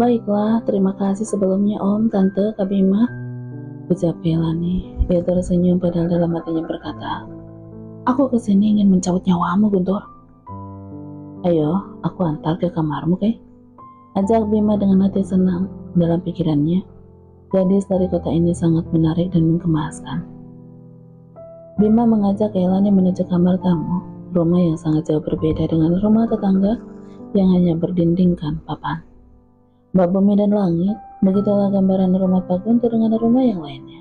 Baiklah, terima kasih sebelumnya Om, Tante, Kak Bima, ucap Kelani. Dia tersenyum padahal dalam hatinya berkata, aku kesini ingin mencabut nyawamu, Guntur. Ayo, aku antar ke kamarmu, Kay. Ajak Bima dengan hati senang. Dalam pikirannya, gadis dari kota ini sangat menarik dan menggemaskan. Bima mengajak Kelani menuju kamar tamu, rumah yang sangat jauh berbeda dengan rumah tetangga yang hanya berdindingkan papan. Bak bumi dan langit, begitulah gambaran rumah Pak Guntur dengan rumah yang lainnya.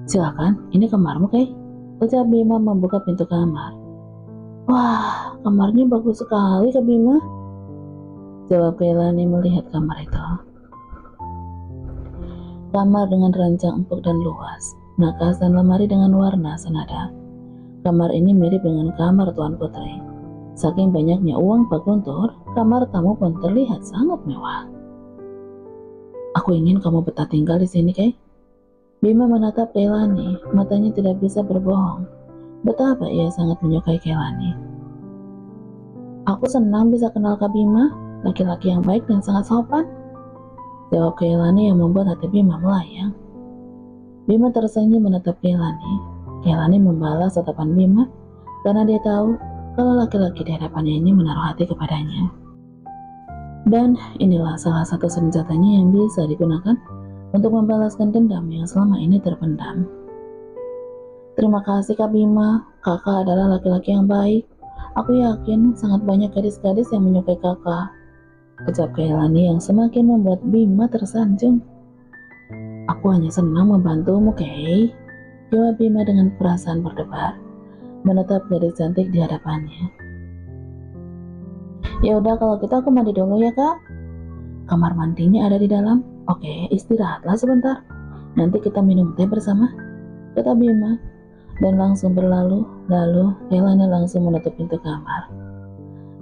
Silakan, ini kamarmu, Kay. Ucap Bima membuka pintu kamar. Wah, kamarnya bagus sekali, Kak Bima, jawab Kelani melihat kamar itu. Kamar dengan ranjang empuk dan luas, nakas dan lemari dengan warna senada. Kamar ini mirip dengan kamar Tuan Putri. Saking banyaknya uang Pak Guntur, kamar tamu pun terlihat sangat mewah. Aku ingin kamu betah tinggal di sini, Kay. Bima menatap Kelani, matanya tidak bisa berbohong. Betapa ia sangat menyukai Kelani. Aku senang bisa kenal Kak Bima, laki-laki yang baik dan sangat sopan, jawab Kelani yang membuat hati Bima melayang. Bima tersenyum menatap Kelani. Kelani membalas tatapan Bima karena dia tahu kalau laki-laki di hadapannya ini menaruh hati kepadanya. Dan inilah salah satu senjatanya yang bisa digunakan untuk membalaskan dendam yang selama ini terpendam. Terima kasih Kak Bima, kakak adalah laki-laki yang baik. Aku yakin sangat banyak gadis-gadis yang menyukai kakak, ucap Kelani yang semakin membuat Bima tersanjung. Aku hanya senang membantumu, Kay, jawab Bima dengan perasaan berdebar, menatap gadis cantik di hadapannya. Ya udah kalau gitu aku mandi dulu ya, Kak. Kamar mandinya ada di dalam. Oke, istirahatlah sebentar. Nanti kita minum teh bersama, kata Bima, dan langsung berlalu. Lalu Kelani langsung menutup pintu kamar.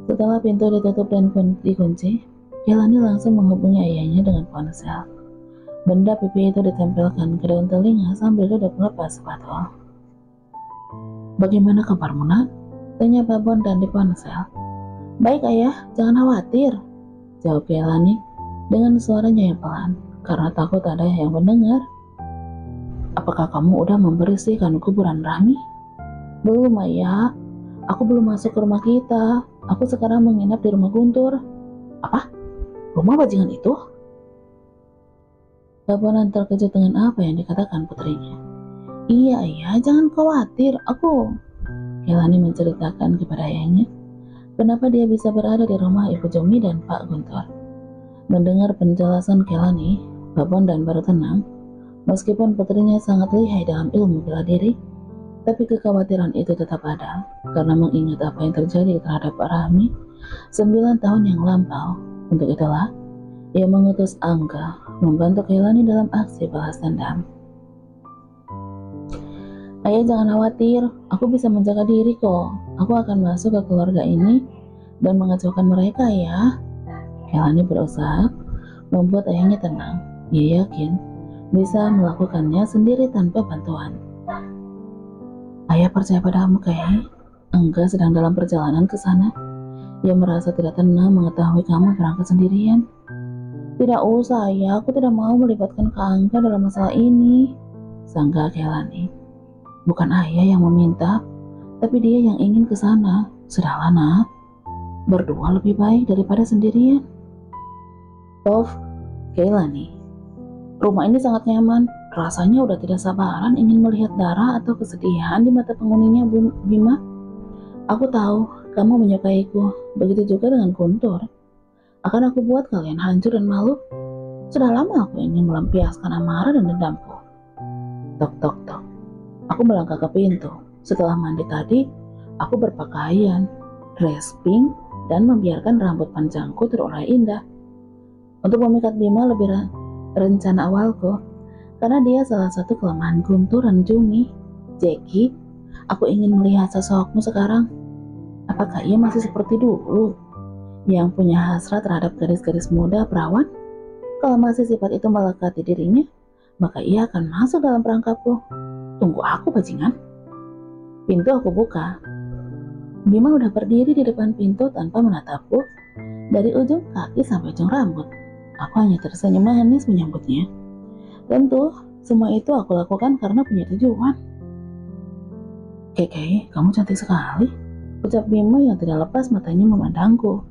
Setelah pintu ditutup dan dikunci, Kelani langsung menghubungi ayahnya dengan ponsel. Benda pipi itu ditempelkan ke daun telinga sambil duduk melepas sepatu. Bagaimana kabarmu, Nak? Tanya Babon dan di ponsel. Baik ayah, jangan khawatir, jawab Kelani dengan suaranya yang pelan, karena takut ada yang mendengar. Apakah kamu udah membersihkan kuburan Rahmi? Belum ayah, aku belum masuk ke rumah kita. Aku sekarang menginap di rumah Guntur. Apa? Rumah bajingan itu? Babonan terkejut dengan apa yang dikatakan putrinya. Iya ayah, jangan khawatir, Kelani menceritakan kepada ayahnya kenapa dia bisa berada di rumah Ibu Jomi dan Pak Guntur. Mendengar penjelasan Kelani, Babon dan baru tenang. Meskipun putrinya sangat lihai dalam ilmu bela diri, tapi kekhawatiran itu tetap ada karena mengingat apa yang terjadi terhadap Pak Rahmi 9 tahun yang lampau. Untuk itulah, ia mengutus Angga membantu Kelani dalam aksi balas dendam. Ayah jangan khawatir, aku bisa menjaga diri kok. Aku akan masuk ke keluarga ini dan mengacaukan mereka ya. Kelani berusaha membuat ayahnya tenang. Ia yakin bisa melakukannya sendiri tanpa bantuan. Ayah percaya padamu, Kay. Angga sedang dalam perjalanan ke sana. Ia merasa tidak tenang mengetahui kamu berangkat sendirian. Tidak usah, ayah. Aku tidak mau melibatkan Kak Angga dalam masalah ini, sangga Kelani. Bukan ayah yang meminta, tapi dia yang ingin ke sana. Sudahlah, Nak. Berdua lebih baik daripada sendirian. Kelani. Rumah ini sangat nyaman. Rasanya udah tidak sabaran ingin melihat darah atau kesedihan di mata penghuninya, Bima. Aku tahu kamu menyukaiku. Begitu juga dengan Guntur. Akan aku buat kalian hancur dan malu. Sudah lama aku ingin melampiaskan amarah dan dendamku. Tok tok tok. Aku melangkah ke pintu. Setelah mandi tadi, aku berpakaian, dress pink, dan membiarkan rambut panjangku terurai indah. Untuk memikat Bima lebih rencana awalku, karena dia salah satu kelemahan Guntur dan Jumi. Jackie, aku ingin melihat sosokmu sekarang. Apakah ia masih seperti dulu, yang punya hasrat terhadap gadis-gadis muda perawan? Kalau masih sifat itu melekati dirinya, maka ia akan masuk dalam perangkapku. Tunggu aku, bajingan. Pintu aku buka. Bima udah berdiri di depan pintu tanpa menatapku dari ujung kaki sampai ujung rambut. Aku hanya tersenyum manis menyambutnya. Tentu, semua itu aku lakukan karena punya tujuan. Keke, kamu cantik sekali, ucap Bima yang tidak lepas matanya memandangku.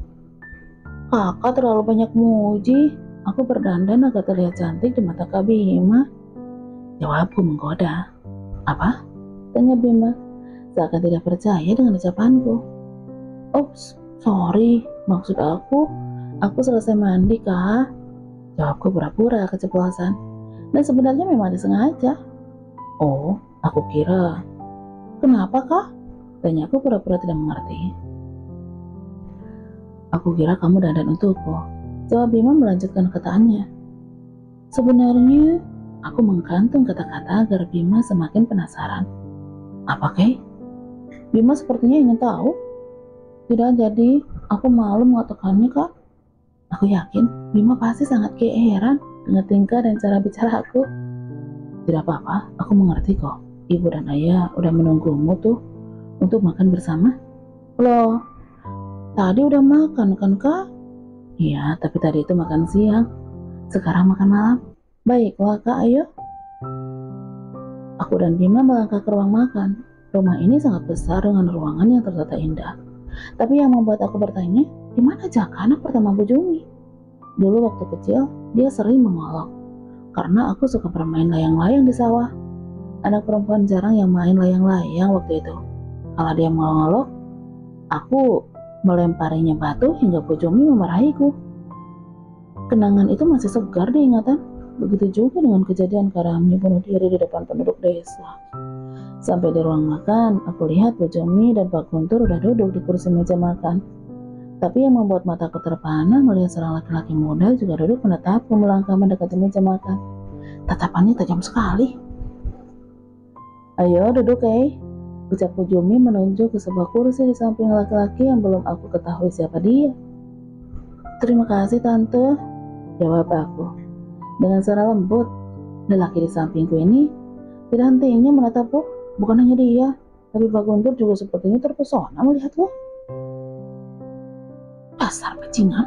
Kakak terlalu banyak muji, aku berdandan agar terlihat cantik di mata Kak Bima. Jawabku menggoda. Apa? Tanya Bima, seakan tidak percaya dengan ucapanku. Ops, sorry, maksud aku selesai mandi kak. Jawabku pura-pura keceplosan, dan sebenarnya memang disengaja. Oh, aku kira. Kenapa kak? Tanyaku pura-pura tidak mengerti. Aku kira kamu dandan untukku. Jawab Bima melanjutkan kataannya. Sebenarnya, aku menggantung kata-kata agar Bima semakin penasaran. Apa kek? Bima sepertinya ingin tahu. Tidak jadi, aku malu mengatakannya kak. Aku yakin Bima pasti sangat heran dengan tingkah dan cara bicara aku. Tidak apa-apa, aku mengerti kok. Ibu dan ayah udah menunggumu tuh untuk makan bersama. Loh, tadi udah makan kan kak? Iya, tapi tadi itu makan siang. Sekarang makan malam. Baiklah kak, ayo. Aku dan Bima melangkah ke ruang makan. Rumah ini sangat besar dengan ruangan yang tertata indah. Tapi yang membuat aku bertanya, di mana Jaka anak pertama Bu Jumi? Dulu waktu kecil, dia sering mengolok. Karena aku suka bermain layang-layang di sawah. Anak perempuan jarang yang main layang-layang waktu itu. Kalau dia mengolok, aku melemparinya batu hingga Bu Jumi memarahiku. Kenangan itu masih segar di ingatan. Begitu juga dengan kejadian Karami bunuh diri di depan penduduk desa. Sampai di ruang makan, aku lihat Bu Jumi dan Pak Guntur udah duduk di kursi meja makan. Tapi yang membuat mataku terpana melihat seorang laki-laki muda juga duduk menatapku melangkah mendekati meja makan. Tatapannya tajam sekali. Ayo duduk, ucap Bu Jumi menunjuk ke sebuah kursi di samping laki-laki yang belum aku ketahui siapa dia. Terima kasih tante, jawab aku. Dengan suara lembut, lelaki di sampingku ini tidak hentinya menatapku. Bukan hanya dia, tapi Pak Guntur juga sepertinya terpesona melihatku. Dasar bajingan,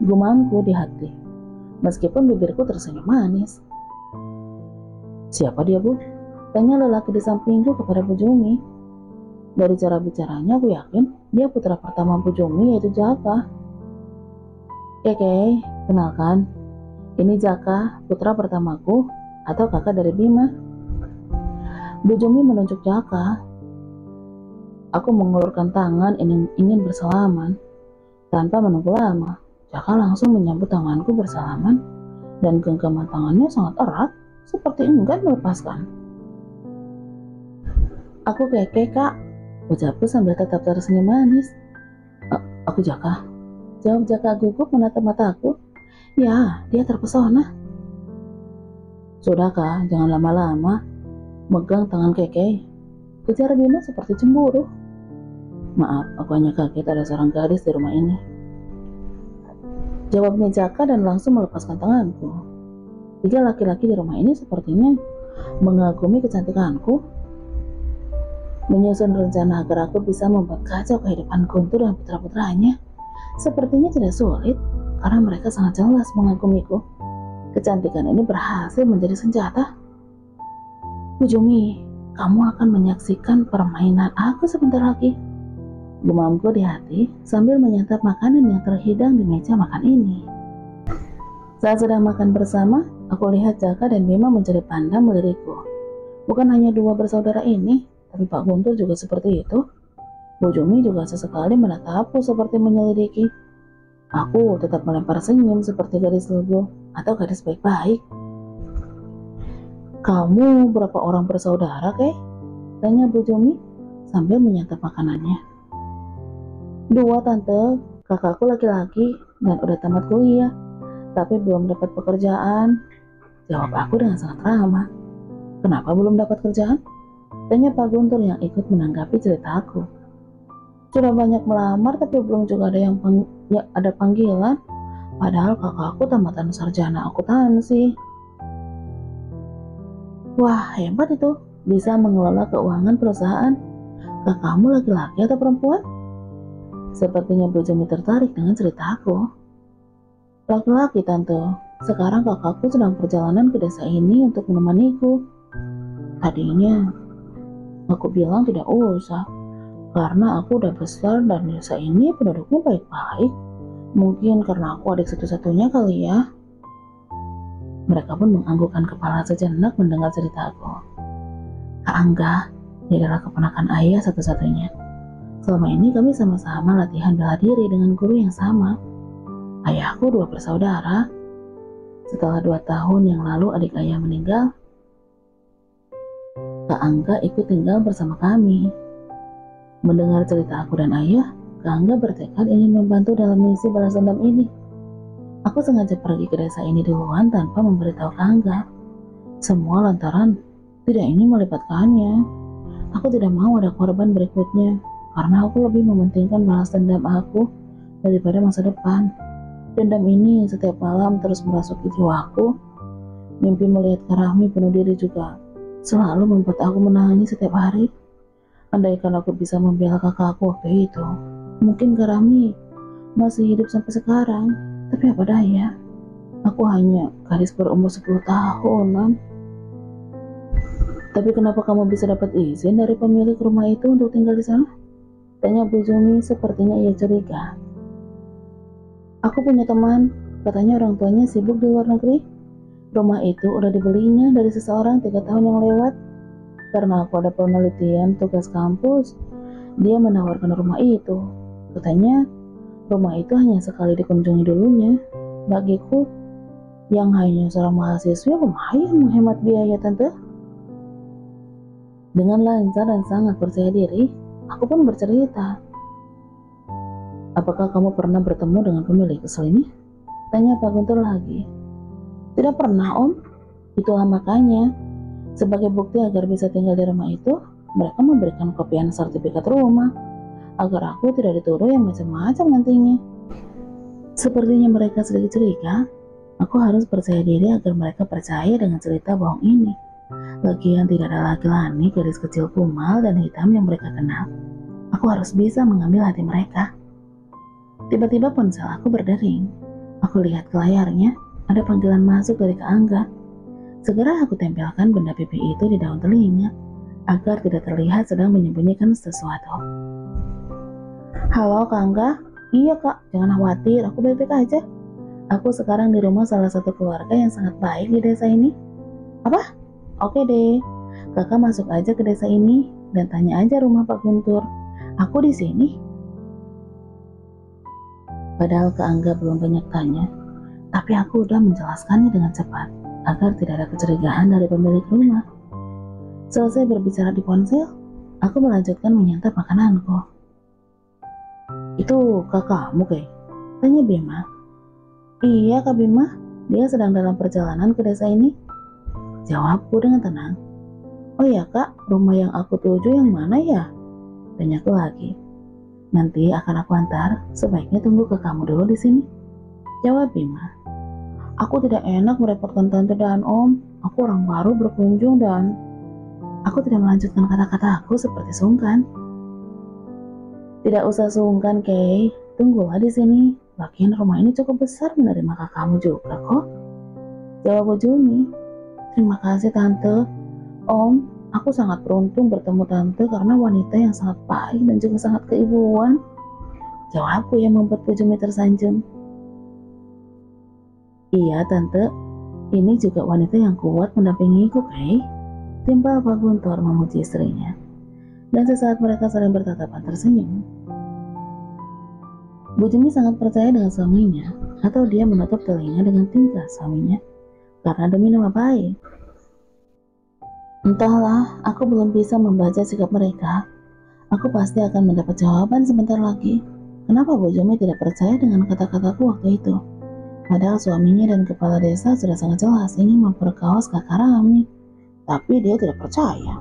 gumamku di hati, meskipun bibirku tersenyum manis. Siapa dia, Bu? Tanya lelaki di sampingku kepada Bu Jumi. Dari cara bicaranya aku yakin dia putra pertama Bu Jumi, yaitu Jaka. Oke, kenalkan. Ini Jaka, putra pertamaku atau kakak dari Bima. Bu Jumi menunjuk Jaka. Aku mengulurkan tangan ingin bersalaman. Tanpa menunggu lama, Jaka langsung menyambut tanganku bersalaman dan genggaman tangannya sangat erat, seperti enggan melepaskan. Aku keke kak, ucapku sambil tetap tersenyum manis. Aku Jaka, jawab Jaka gugup menatap mataku. Ya, dia terpesona. Sudah kak, jangan lama-lama. Megang tangan keke. Ujar Bima seperti cemburu. Maaf, aku hanya kaget ada seorang gadis di rumah ini. Jawabnya Jaka dan langsung melepaskan tanganku. 3 laki-laki di rumah ini sepertinya mengagumi kecantikanku. Menyusun rencana agar aku bisa membuat kacau kehidupan Guntur dan putra-putranya sepertinya tidak sulit. Karena mereka sangat jelas mengagumiku. Kecantikan ini berhasil menjadi senjata. Bu Jumi, kamu akan menyaksikan permainan aku sebentar lagi. Gumamku di hati sambil menyantap makanan yang terhidang di meja makan ini. Saat sedang makan bersama, aku lihat Jaka dan Bima mencari pandang melirikku. Bukan hanya 2 bersaudara ini, tapi Pak Guntur juga seperti itu. Bu Jumi juga sesekali menatapku seperti menyelidiki. Aku tetap melempar senyum seperti gadis lugu atau gadis baik-baik. Kamu berapa orang bersaudara, kek? Tanya Bu Jumi sambil menyantap makanannya. 2 tante, kakakku laki-laki dan udah tamat kuliah, tapi belum dapat pekerjaan. Jawab aku dengan sangat ramah. Kenapa belum dapat kerjaan? Tanya Pak Guntur yang ikut menanggapi ceritaku. Sudah banyak melamar tapi belum juga ada panggilan. Padahal kakakku tamatan sarjana akuntansi. Wah, hebat itu. Bisa mengelola keuangan perusahaan. Kakakmu laki-laki atau perempuan? Sepertinya Bu Jumi tertarik dengan ceritaku. Laki-laki tante, sekarang kakakku sedang perjalanan ke desa ini untuk menemaniku. Tadinya aku bilang tidak usah, karena aku udah besar dan desa ini penduduknya baik-baik. Mungkin karena aku adik satu-satunya kali ya. Mereka pun menganggukkan kepala sejenak mendengar ceritaku. Kak Angga, dia adalah keponakan ayah satu-satunya. Selama ini kami sama-sama latihan bela diri dengan guru yang sama. Ayahku 2 bersaudara. Setelah 2 tahun yang lalu adik ayah meninggal, Kak Angga ikut tinggal bersama kami. Mendengar cerita aku dan ayah, Kak Angga bertekad ingin membantu dalam misi balas dendam ini. Aku sengaja pergi ke desa ini duluan tanpa memberitahu Kak Angga. Semua lantaran tidak ingin melibatkannya. Aku tidak mau ada korban berikutnya, karena aku lebih mementingkan balas dendam aku daripada masa depan. Dendam ini setiap malam terus merasuki jiwaku. Mimpi melihat Kak Rahmi bunuh diri juga selalu membuat aku menangis setiap hari. Andaikan aku bisa membela kakakku waktu itu, mungkin Kak Rahmi masih hidup sampai sekarang. Tapi apa daya, aku hanya gadis berumur 10 tahunan. Tapi kenapa kamu bisa dapat izin dari pemilik rumah itu untuk tinggal di sana? Tanya Bu Jumi, sepertinya ia curiga. Aku punya teman, katanya orang tuanya sibuk di luar negeri. Rumah itu udah dibelinya dari seseorang 3 tahun yang lewat. Karena aku ada penelitian tugas kampus, dia menawarkan rumah itu. Katanya rumah itu hanya sekali dikunjungi dulunya. Bagiku yang hanya seorang mahasiswa lumayan menghemat biaya tante. Dengan lancar dan sangat percaya diri, aku pun bercerita. Apakah kamu pernah bertemu dengan pemilik asal ini? Tanya Pak Guntur lagi. Tidak pernah Om, itulah makanya. Sebagai bukti agar bisa tinggal di rumah itu, mereka memberikan kopian sertifikat rumah, agar aku tidak dituduh yang macam-macam nantinya. Sepertinya mereka sedikit curiga. Aku harus percaya diri agar mereka percaya dengan cerita bohong ini. Lagian tidak ada lagi Lani, gadis kecil kumal dan hitam yang mereka kenal. Aku harus bisa mengambil hati mereka. Tiba-tiba ponsel aku berdering. Aku lihat ke layarnya, ada panggilan masuk dari Kak Angga. Segera aku tempelkan benda pipi itu di daun telinga, agar tidak terlihat sedang menyembunyikan sesuatu. Halo Kak Angga? Iya Kak, jangan khawatir, aku baik-baik aja. Aku sekarang di rumah salah satu keluarga yang sangat baik di desa ini. Apa? Oke deh, kakak masuk aja ke desa ini dan tanya aja rumah Pak Guntur. Aku di sini. Padahal Kak Angga belum banyak tanya, tapi aku udah menjelaskannya dengan cepat agar tidak ada kecurigaan dari pemilik rumah. Selesai berbicara di ponsel, aku melanjutkan menyantap makananku. Itu kakakmu Kay? Tanya Bima. Iya Kak Bima, dia sedang dalam perjalanan ke desa ini. Jawabku dengan tenang. Oh ya Kak, rumah yang aku tuju yang mana ya? Tanyaku lagi. Nanti akan aku antar, sebaiknya tunggu ke kamu dulu di sini. Jawab Bima. Aku tidak enak merepotkan tante dan om. Aku orang baru berkunjung dan aku tidak melanjutkan kata-kata aku seperti sungkan. Tidak usah sungkan, Kay. Tunggulah di sini. Lagian rumah ini cukup besar menerima kakakmu juga kok. Jawab Jumi. Terima kasih tante. Om, aku sangat beruntung bertemu tante karena wanita yang sangat baik dan juga sangat keibuan. Jawabku yang membuat Bu Jumi tersanjung. Iya tante, ini juga wanita yang kuat mendampingiku Kay. Timpal Pak Guntur memuji istrinya. Dan sesaat mereka saling bertatapan tersenyum. Bu Jumi sangat percaya dengan suaminya, atau dia menutup telinga dengan tingkah suaminya, karena demi nama baik. Entahlah, aku belum bisa membaca sikap mereka. Aku pasti akan mendapat jawaban sebentar lagi. Kenapa Bu Jumi tidak percaya dengan kata-kataku waktu itu? Padahal suaminya dan kepala desa sudah sangat jelas ingin memperkaos kakak Rami, tapi dia tidak percaya.